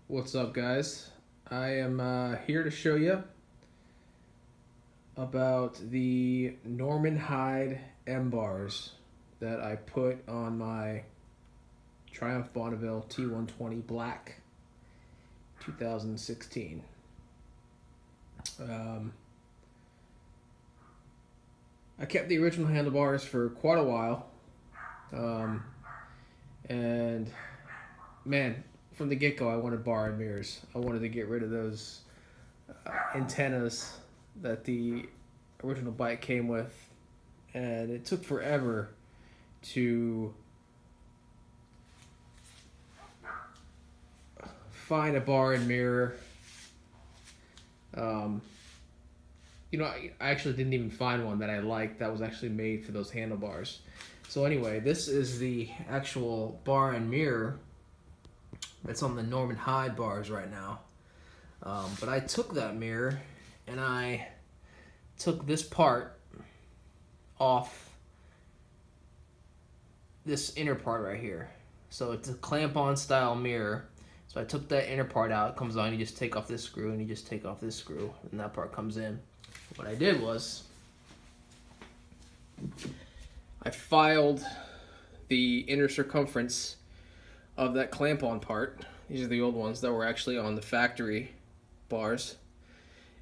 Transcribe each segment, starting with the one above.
What's up, guys? I am here to show you about the Norman Hyde M bars that I put on my Triumph T120 Black 2016. I kept the original handlebars for quite a while, and man, from the get-go, I wanted bar and mirrors. I wanted to get rid of those antennas that the original bike came with, and it took forever to find a bar and mirror. Um, I actually didn't even find one that I liked that was actually made for those handlebars. So anyway, this is the actual bar and mirror that's on the Norman Hyde bars right now. But I took that mirror and I took this part off this inner part right here. So it's a clamp-on style mirror. So I took that inner part out. It comes on, you just take off this screw and you just take off this screw and that part comes in. What I did was I filed the inner circumference of that clamp-on part. These are the old ones that were actually on the factory bars,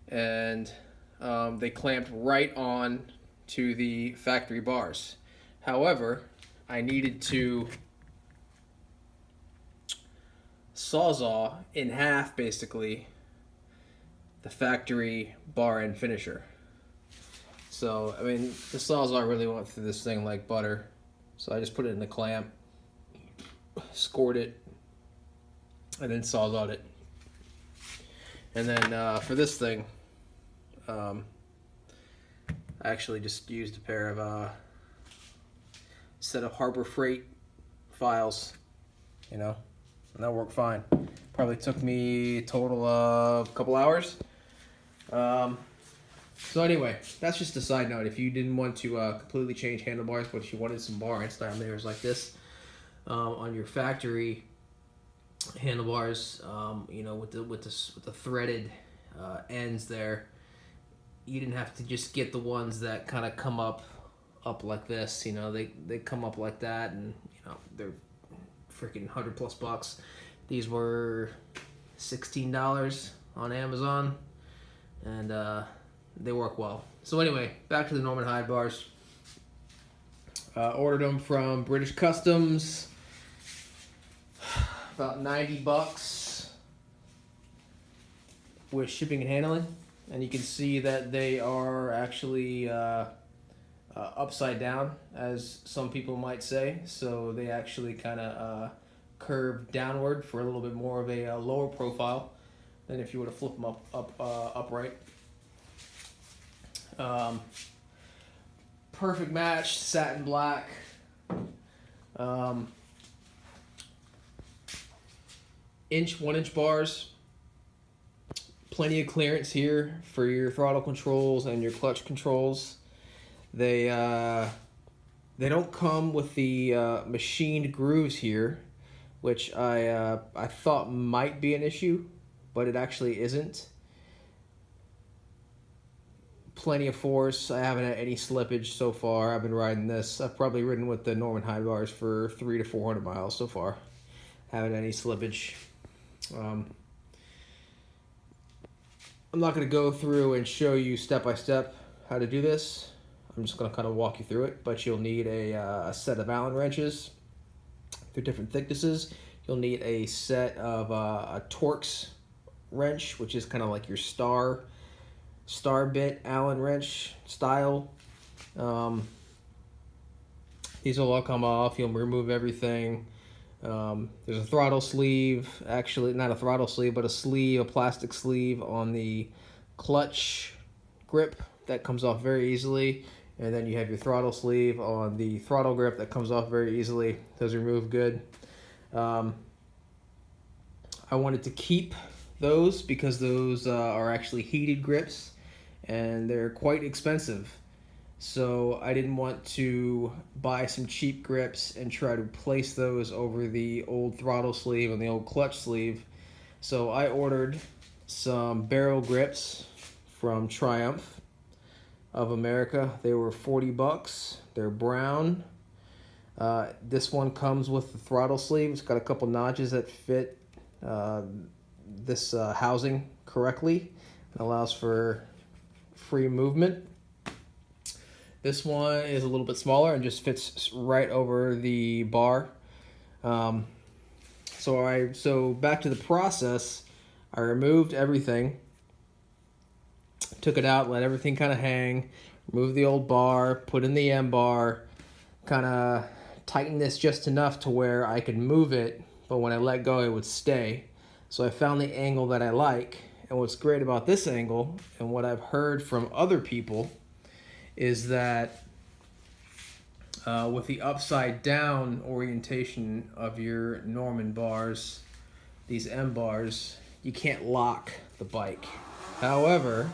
and they clamped right on to the factory bars. However, I needed to sawzall in half basically the factory bar end finisher. So I mean, the sawzall really went through this thing like butter. So I just put it in the clamp, scored it, and then sawzalled it. And then for this thing, I actually just used a pair of set of Harbor Freight files, and that worked fine. Probably took me a total of a couple hours. So anyway, that's just a side note. If you didn't want to completely change handlebars, but if you wanted some bar and style mirrors like this on your factory handlebars, with the threaded ends there, you didn't have to just get the ones that kind of come up like this. They come up like that, and they're freaking $100+ These were $16 on Amazon, and they work well. So anyway, back to the Norman Hyde bars. Ordered them from British Customs, about $90 with shipping and handling. And you can see that they are actually upside down, as some people might say. So they actually kind of curve downward for a little bit more of a lower profile than if you were to flip them upright. Perfect match, satin black. 1-inch bars. Plenty of clearance here for your throttle controls and your clutch controls. They don't come with the machined grooves here, which I thought might be an issue, but it actually isn't. Plenty of force. I haven't had any slippage so far. I've been riding this. I've probably ridden with the Norman Hyde bars for 300 to 400 miles so far. Haven't had any slippage. I'm not going to go through and show you step by step how to do this. I'm just going to kind of walk you through it, but you'll need a set of Allen wrenches. They're different thicknesses. You'll need a set of a Torx wrench, which is kind of like your star bit Allen wrench style. These will all come off. You'll remove everything. There's a throttle sleeve, actually not a throttle sleeve, but a plastic sleeve on the clutch grip that comes off very easily. And then you have your throttle sleeve on the throttle grip that comes off very easily. Those remove good. I wanted to keep those because those are actually heated grips, and they're quite expensive. So I didn't want to buy some cheap grips and try to place those over the old throttle sleeve and the old clutch sleeve. So I ordered some barrel grips from Triumph of America. They were 40 bucks. They're brown. This one comes with the throttle sleeve. It's got a couple notches that fit this housing correctly. It allows for free movement. This one is a little bit smaller and just fits right over the bar. So back to the process. I removed everything, took it out, let everything kind of hang, removed the old bar, put in the M bar, kind of tightened this just enough to where I could move it, but when I let go, it would stay. So I found the angle that I like, and what's great about this angle, and what I've heard from other people, is that with the upside down orientation of your Norman bars, these M bars, you can't lock the bike. However,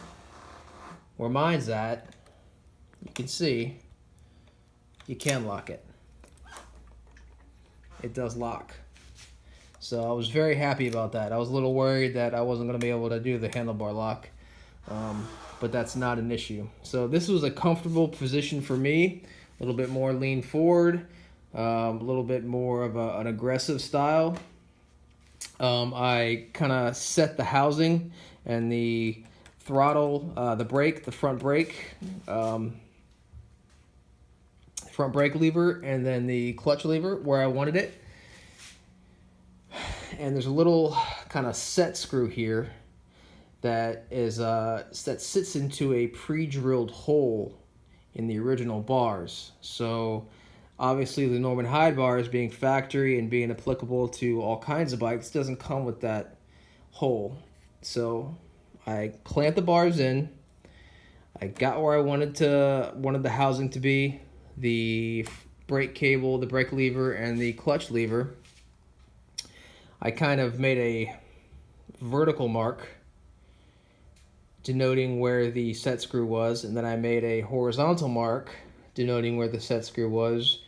where mine's at, you can see you can lock it. It does lock. So I was very happy about that. I was a little worried that I wasn't going to be able to do the handlebar lock, but that's not an issue. So this was a comfortable position for me, a little bit more lean forward, a little bit more of an aggressive style. I kind of set the housing and the throttle, the brake, the front brake lever, and then the clutch lever where I wanted it. And there's a little kind of set screw here that is that sits into a pre-drilled hole in the original bars. So obviously the Norman Hyde bars, being factory and being applicable to all kinds of bikes, doesn't come with that hole. So I clamped the bars in. I got where I wanted the housing to be, the brake cable, the brake lever, and the clutch lever. I kind of made a vertical mark denoting where the set screw was, and then I made a horizontal mark denoting where the set screw was,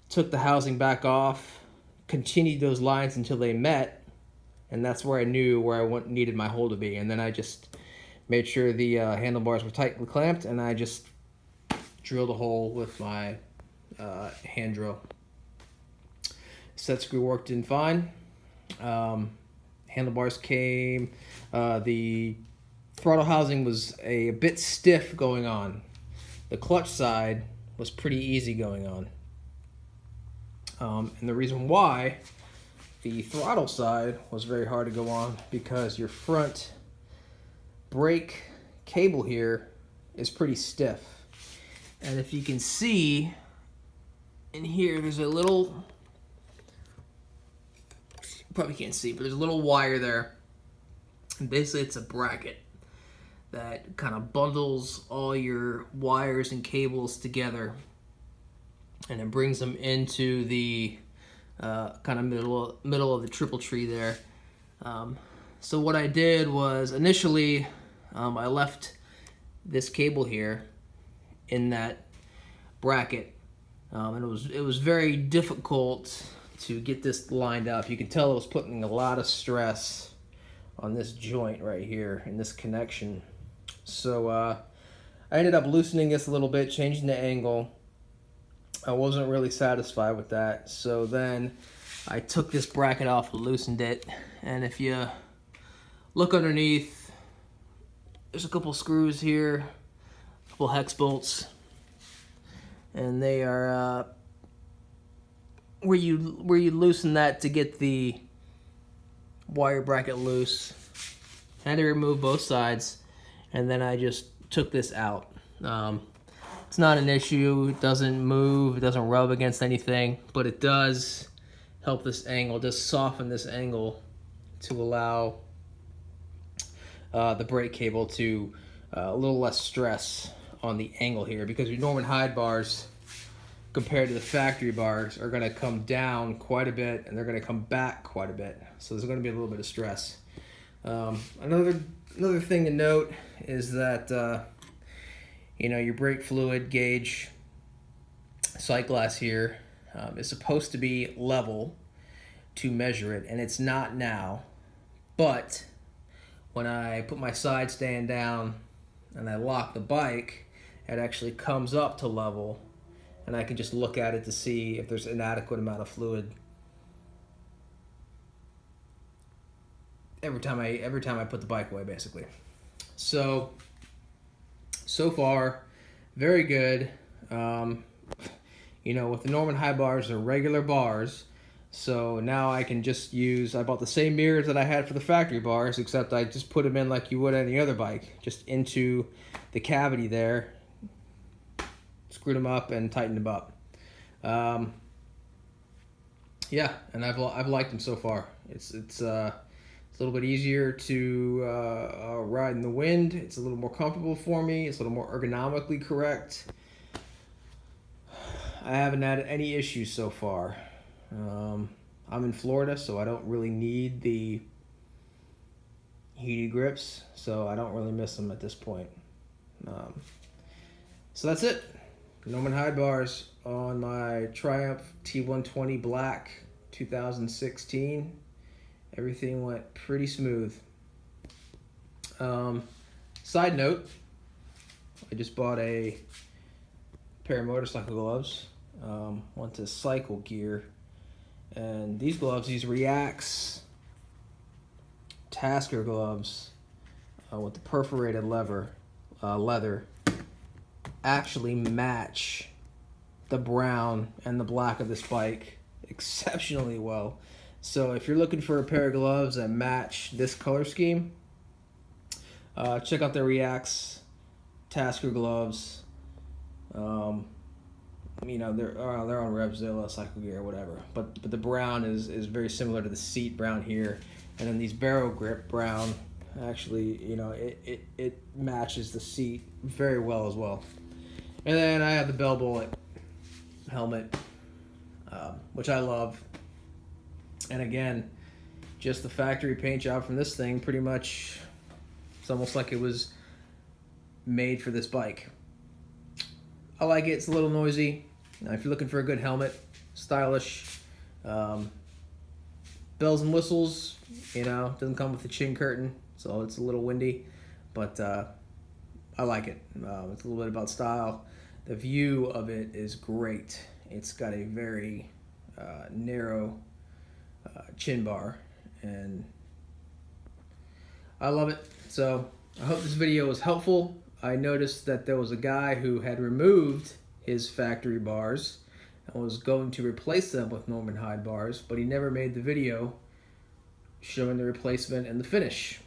took the housing back off, continued those lines until they met, and that's where I knew where I needed my hole to be. And then I just made sure the handlebars were tightly clamped, and I just drilled a hole with my hand drill. Set screw worked in fine. Handlebars came. The throttle housing was a bit stiff going on. The clutch side was pretty easy going on. And the reason why the throttle side was very hard to go on, because your front brake cable here is pretty stiff. And if you can see in here, there's a little, probably can't see, but there's a little wire there. And basically it's a bracket that kind of bundles all your wires and cables together, and it brings them into the kind of middle of the triple tree there. So what I did was initially I left this cable here in that bracket, and it was very difficult to get this lined up. You can tell it was putting a lot of stress on this joint right here in this connection. So I ended up loosening this a little bit, changing the angle. I wasn't really satisfied with that, so then I took this bracket off and loosened it. And if you look underneath, there's a couple screws here, a couple hex bolts, and they are where you loosen that to get the wire bracket loose. I had to remove both sides, and then I just took this out. It's not an issue. It doesn't move. It doesn't rub against anything, but it does help this angle, just soften this angle to allow the brake cable to a little less stress on the angle here, because your Norman Hyde bars compared to the factory bars are going to come down quite a bit, and they're going to come back quite a bit. So there's going to be a little bit of stress. Another thing to note is that your brake fluid gauge sight glass here is supposed to be level to measure it, and it's not now. But when I put my side stand down and I lock the bike, it actually comes up to level, and I can just look at it to see if there's an adequate amount of fluid every time I put the bike away, basically. So far, very good. With the Norman Hyde bars, they're regular bars. So now I can just use, I bought the same mirrors that I had for the factory bars, except I just put them in like you would any other bike, just into the cavity there, screwed them up and tightened them up. Yeah, and I've liked them so far. It's a little bit easier to ride in the wind. It's a little more comfortable for me. It's a little more ergonomically correct. I haven't had any issues so far. I'm in Florida, so I don't really need the heated grips, so I don't really miss them at this point. So that's it. Norman Hyde bars on my Triumph T120 Black 2016. Everything went pretty smooth. Side note, I just bought a pair of motorcycle gloves. Went to Cycle Gear. And these gloves, these Reacts Tasker gloves with the perforated leather, actually match the brown and the black of this bike exceptionally well. So if you're looking for a pair of gloves that match this color scheme, check out the Reacts Tasker gloves. They're on Revzilla, Cycle Gear, whatever. But the brown is very similar to the seat brown here, and then these barrel grip brown actually, it matches the seat very well as well. And then I have the Bell Bullet helmet, which I love. And again, just the factory paint job from this thing, pretty much, it's almost like it was made for this bike. I like it. It's a little noisy. If you're looking for a good helmet, stylish, bells and whistles, doesn't come with the chin curtain, so it's a little windy, but I like it. It's a little bit about style. The view of it is great. It's got a very narrow chin bar, and I love it. So I hope this video was helpful. I noticed that there was a guy who had removed his factory bars and was going to replace them with Norman Hyde bars, but he never made the video showing the replacement and the finish.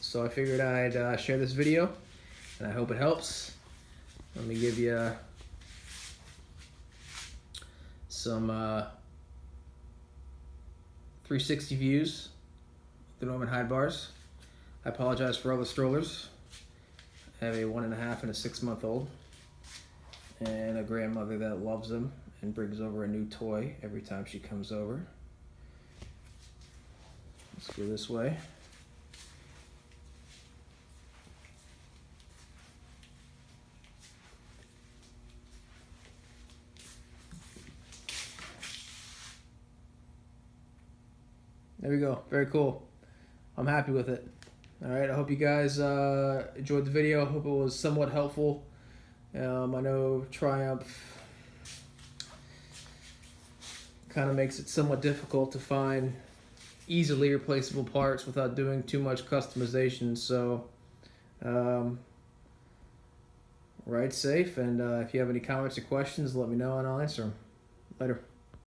So I figured I'd share this video, and I hope it helps. Let me give you some 360 views of the Norman Hyde bars. I apologize for all the strollers. I have a 1.5 and a 6-month-old, and a grandmother that loves them and brings over a new toy every time she comes over. Let's go this way. There we go. Very cool. I'm happy with it. Alright, I hope you guys enjoyed the video. I hope it was somewhat helpful. I know Triumph kind of makes it somewhat difficult to find easily replaceable parts without doing too much customization. So, ride safe, and if you have any comments or questions, let me know and I'll answer them. Later.